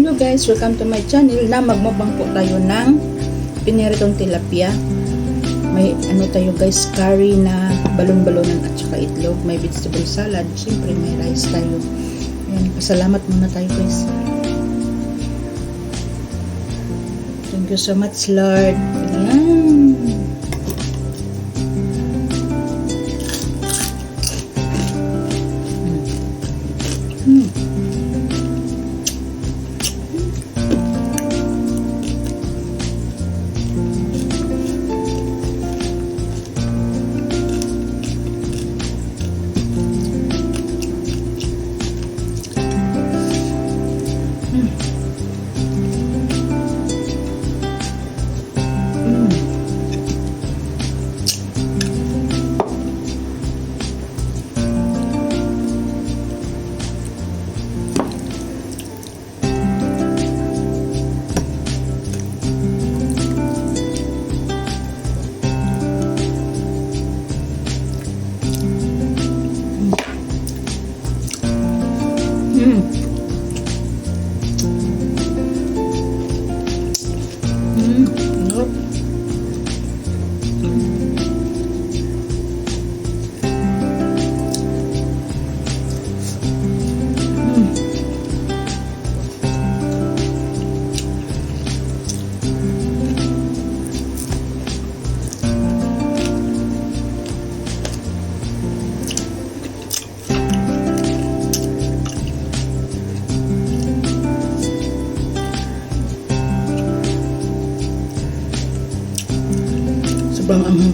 Hello guys, welcome to my channel na magmubang po tayo ng piniritong tilapia. May ano tayo guys, curry na balon-balonan at saka itlog. May vegetable salad, siyempre may rice tayo. Ayan, pasalamat muna tayo guys. Thank you so much Lord. Ayan. Sobrang anghang.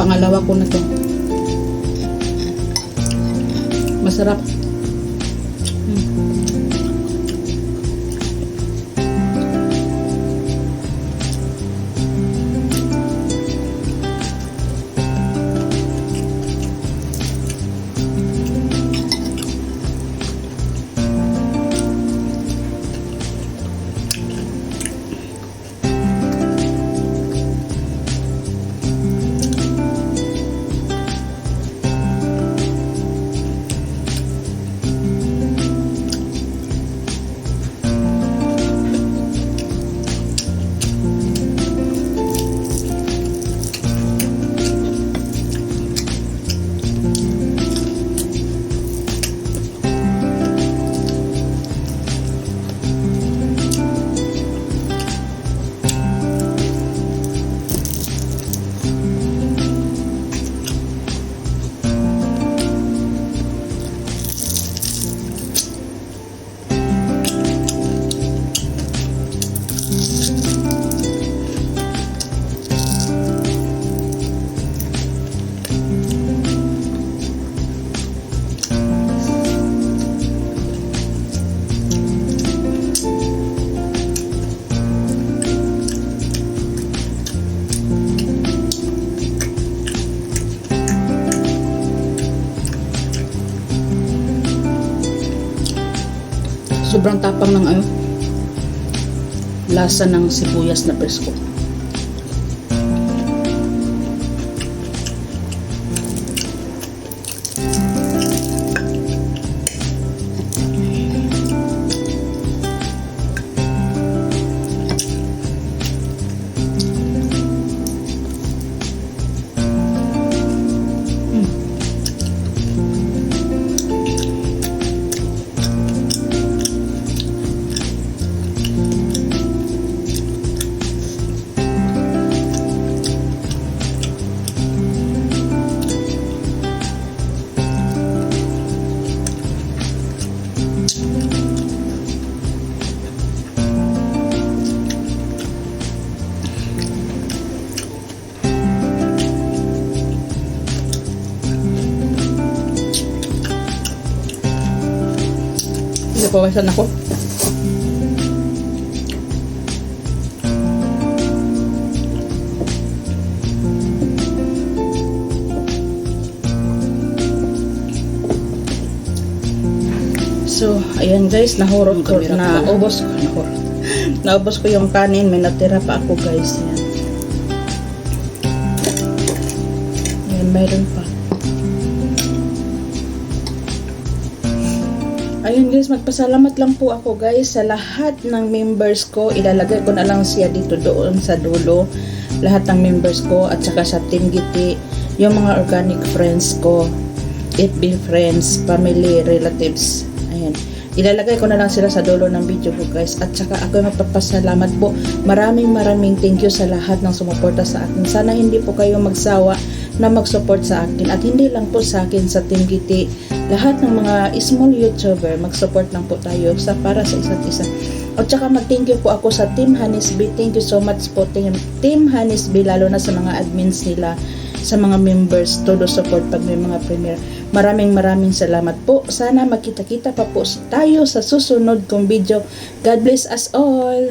Pangalawa ko na to. Masarap. Sobrang tapang ng lasa ng sibuyas na presko. Napawasan ako. So, ayan guys, naubos ko yung kanin, may natira pa ako guys. Ayan, mayroon pa. Ayun guys, magpasalamat lang po ako guys sa lahat ng members ko. Ilalagay ko na lang siya dito doon sa dulo. Lahat ng members ko at saka sa Team Giti, yung mga organic friends ko, FB friends, family, relatives. Ayan. Ilalagay ko na lang sila sa dulo ng video ko guys. At saka ako magpapasalamat po. Maraming thank you sa lahat ng sumuporta sa akin. Sana hindi po kayo magsawa na mag-support sa akin. At hindi lang po sa akin, sa Team Giti. Lahat ng mga small YouTuber, mag-support lang po tayo para sa isa't isa. At saka mag-thank you po ako sa Team Hanis B. Thank you so much po Team Hanis B, lalo na sa mga admins nila, sa mga members, todo support pag may mga premiere. Maraming salamat po. Sana magkita-kita pa po tayo sa susunod kong video. God bless us all.